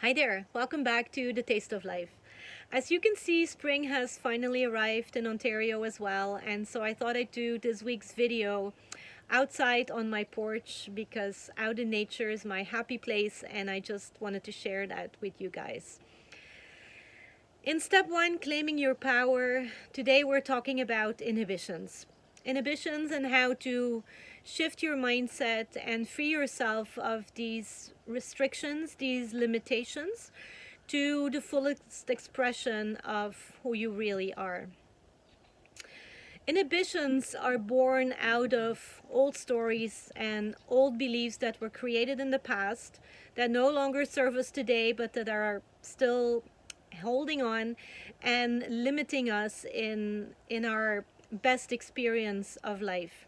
Hi there, welcome back to The Taste of Life. As you can see, spring has finally arrived in Ontario as well, and so I thought I'd do this week's video outside on my porch because out in nature is my happy place, and I just wanted to share that with you guys. In step one, claiming your power, today we're talking about inhibitions. Inhibitions and how to shift your mindset and free yourself of these restrictions, these limitations, to the fullest expression of who you really are. Inhibitions are born out of old stories and old beliefs that were created in the past that no longer serve us today, but that are still holding on and limiting us in our best experience of life.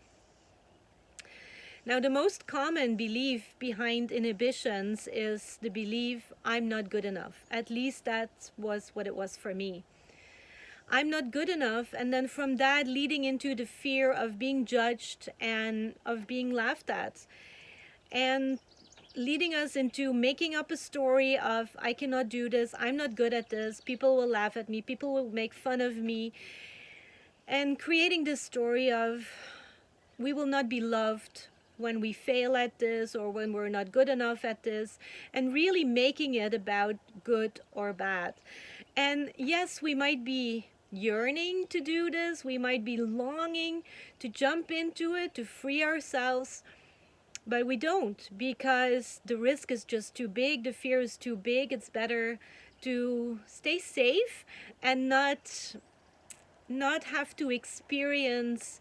Now, the most common belief behind inhibitions is the belief I'm not good enough. At least that was what it was for me. I'm not good enough, and then from that leading into the fear of being judged and of being laughed at, and leading us into making up a story of I cannot do this, I'm not good at this, people will laugh at me, people will make fun of me, and creating this story of we will not be loved when we fail at this or when we're not good enough at this, and really making it about good or bad. And yes, we might be yearning to do this, we might be longing to jump into it, to free ourselves, but we don't, because the risk is just too big, the fear is too big. It's better to stay safe and not have to experience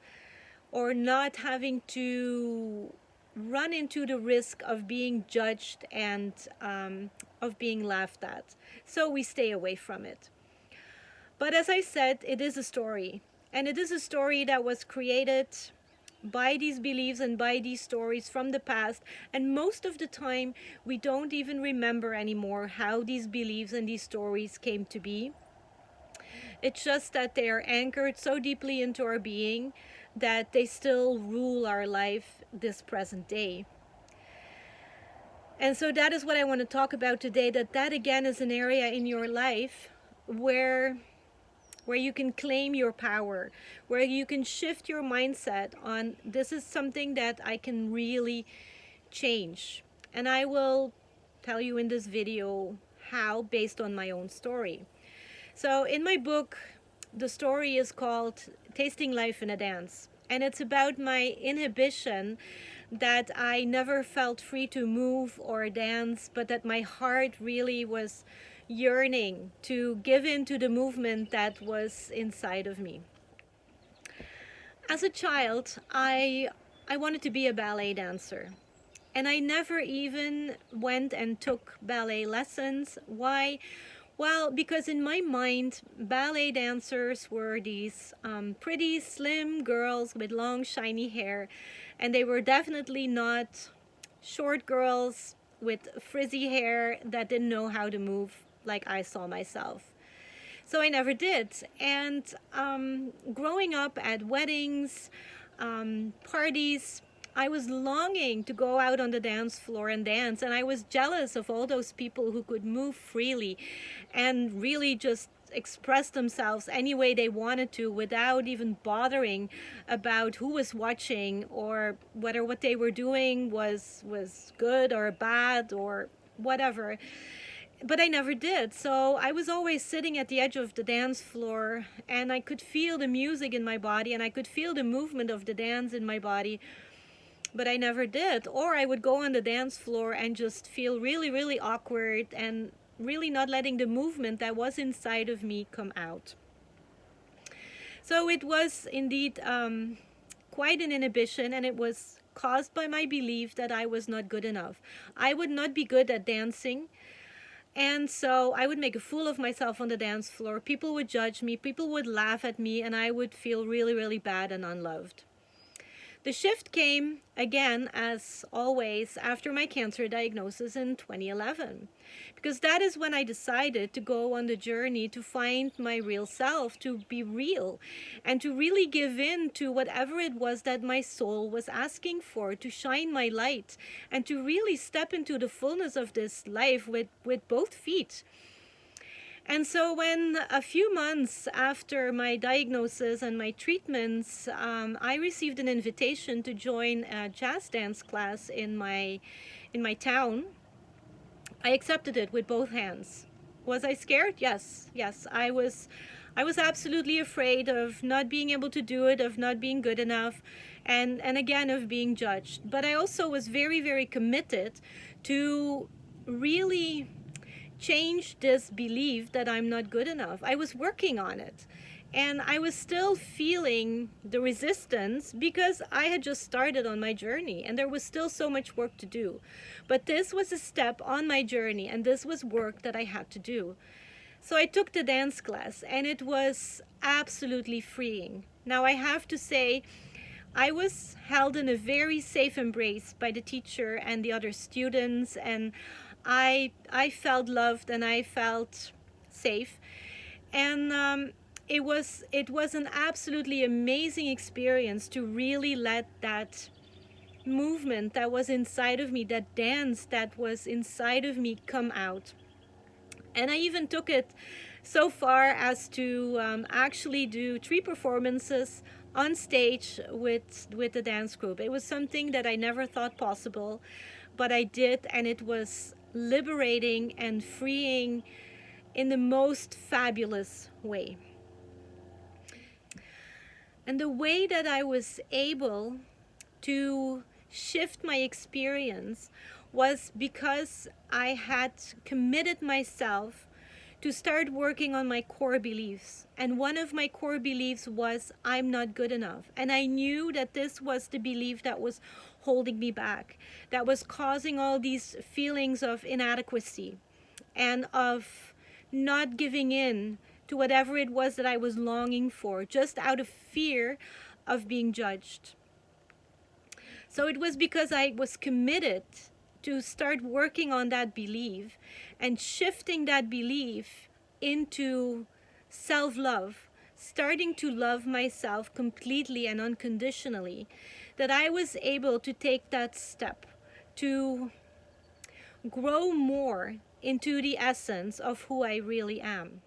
or not having to run into the risk of being judged and of being laughed at. So we stay away from it. But as I said, it is a story. And it is a story that was created by these beliefs and by these stories from the past. And most of the time, we don't even remember anymore how these beliefs and these stories came to be. It's just that they are anchored so deeply into our being that they still rule our life this present day. And so that is what I want to talk about today, that again is an area in your life where you can claim your power, where you can shift your mindset on this is something that I can really change. And I will tell you in this video how, based on my own story. So in my book, the story is called Tasting Life in a Dance. And it's about my inhibition that I never felt free to move or dance, but that my heart really was yearning to give in to the movement that was inside of me. As a child, I wanted to be a ballet dancer. And I never even went and took ballet lessons. Why? Well, because in my mind, ballet dancers were these pretty slim girls with long shiny hair, and they were definitely not short girls with frizzy hair that didn't know how to move like I saw myself. So I never did. And growing up at weddings, parties, I was longing to go out on the dance floor and dance, and I was jealous of all those people who could move freely and really just express themselves any way they wanted to without even bothering about who was watching or whether what they were doing was good or bad or whatever. But I never did. So I was always sitting at the edge of the dance floor, and I could feel the music in my body and I could feel the movement of the dance in my body, but I never did. Or I would go on the dance floor and just feel really, really awkward and really not letting the movement that was inside of me come out. So it was indeed quite an inhibition, and it was caused by my belief that I was not good enough. I would not be good at dancing. And so I would make a fool of myself on the dance floor. People would judge me, people would laugh at me, and I would feel really, really bad and unloved. The shift came again, as always, after my cancer diagnosis in 2011, because that is when I decided to go on the journey to find my real self, to be real, and to really give in to whatever it was that my soul was asking for, to shine my light, and to really step into the fullness of this life with both feet. And so when a few months after my diagnosis and my treatments, I received an invitation to join a jazz dance class in my town, I accepted it with both hands. Was I scared? Yes, yes. I was absolutely afraid of not being able to do it, of not being good enough, and again of being judged. But I also was very, very committed to really change this belief that I'm not good enough. I was working on it. And I was still feeling the resistance because I had just started on my journey and there was still so much work to do. But this was a step on my journey and this was work that I had to do. So I took the dance class and it was absolutely freeing. Now I have to say, I was held in a very safe embrace by the teacher and the other students, and I felt loved and I felt safe. And it was an absolutely amazing experience to really let that movement that was inside of me, that dance that was inside of me, come out. And I even took it so far as to actually do 3 performances on stage with the dance group. It was something that I never thought possible, but I did, and it was liberating and freeing in the most fabulous way. And the way that I was able to shift my experience was because I had committed myself to start working on my core beliefs. And one of my core beliefs was, I'm not good enough. And I knew that this was the belief that was holding me back, that was causing all these feelings of inadequacy and of not giving in to whatever it was that I was longing for, just out of fear of being judged. So it was because I was committed to start working on that belief and shifting that belief into self-love, starting to love myself completely and unconditionally, that I was able to take that step to grow more into the essence of who I really am.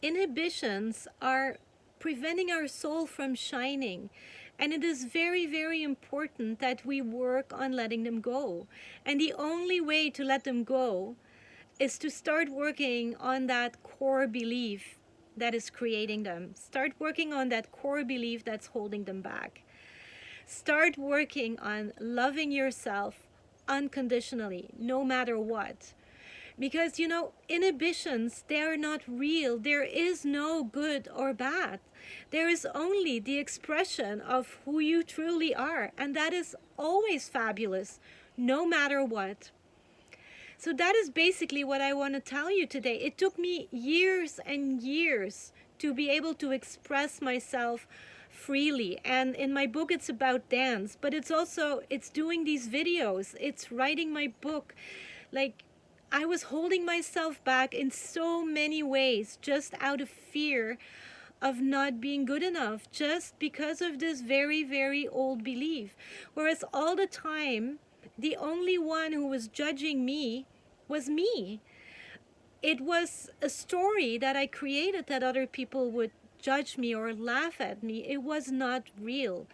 Inhibitions are preventing our soul from shining. And it is very, very important that we work on letting them go. And the only way to let them go is to start working on that core belief that is creating them. Start working on that core belief that's holding them back. Start working on loving yourself unconditionally, no matter what. Because, you know, inhibitions, they are not real. There is no good or bad. There is only the expression of who you truly are. And that is always fabulous, no matter what. So that is basically what I want to tell you today. It took me years and years to be able to express myself freely. And in my book, it's about dance. But it's doing these videos. It's writing my book. Like, I was holding myself back in so many ways, just out of fear of not being good enough, just because of this very, very old belief. Whereas all the time, the only one who was judging me was me. It was a story that I created that other people would judge me or laugh at me. It was not real.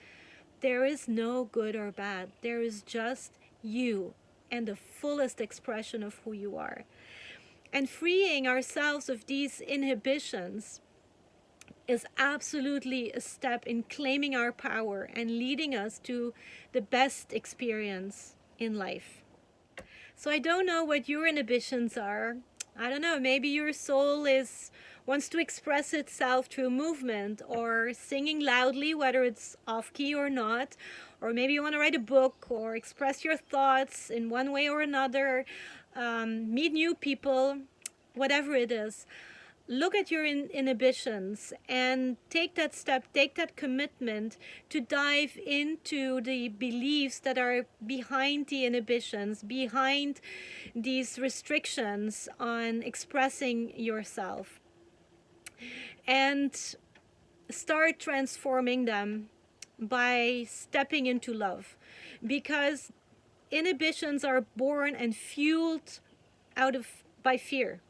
There is no good or bad. There is just you and the fullest expression of who you are. And freeing ourselves of these inhibitions is absolutely a step in claiming our power and leading us to the best experience in life. So I don't know what your inhibitions are. I don't know, maybe your soul wants to express itself through movement or singing loudly, whether it's off key or not. Or maybe you want to write a book or express your thoughts in one way or another, meet new people, whatever it is. look at your inhibitions and take that step, take that commitment to dive into the beliefs that are behind the inhibitions, behind these restrictions on expressing yourself, and start transforming them by stepping into love. Because inhibitions are born and fueled out of by fear.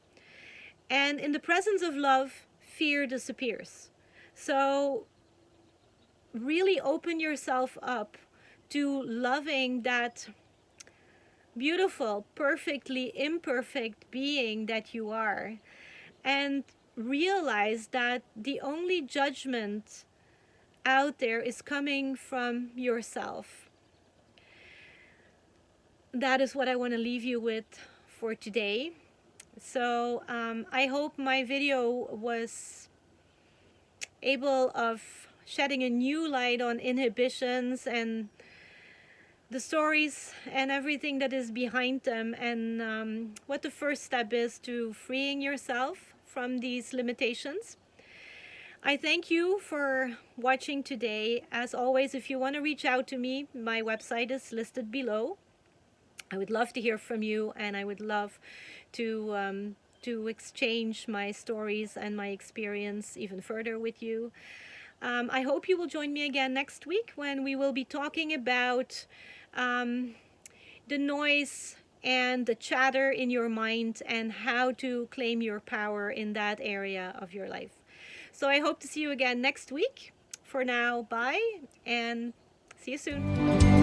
And in the presence of love, fear disappears. So really open yourself up to loving that beautiful, perfectly imperfect being that you are. And realize that the only judgment out there is coming from yourself. That is what I want to leave you with for today. So I hope my video was able of shedding a new light on inhibitions and the stories and everything that is behind them, and what the first step is to freeing yourself from these limitations. I thank you for watching today. As always, if you want to reach out to me, my website is listed below. I would love to hear from you, and I would love to exchange my stories and my experience even further with you. I hope you will join me again next week when we will be talking about the noise and the chatter in your mind and how to claim your power in that area of your life. So I hope to see you again next week. For now, bye, and see you soon.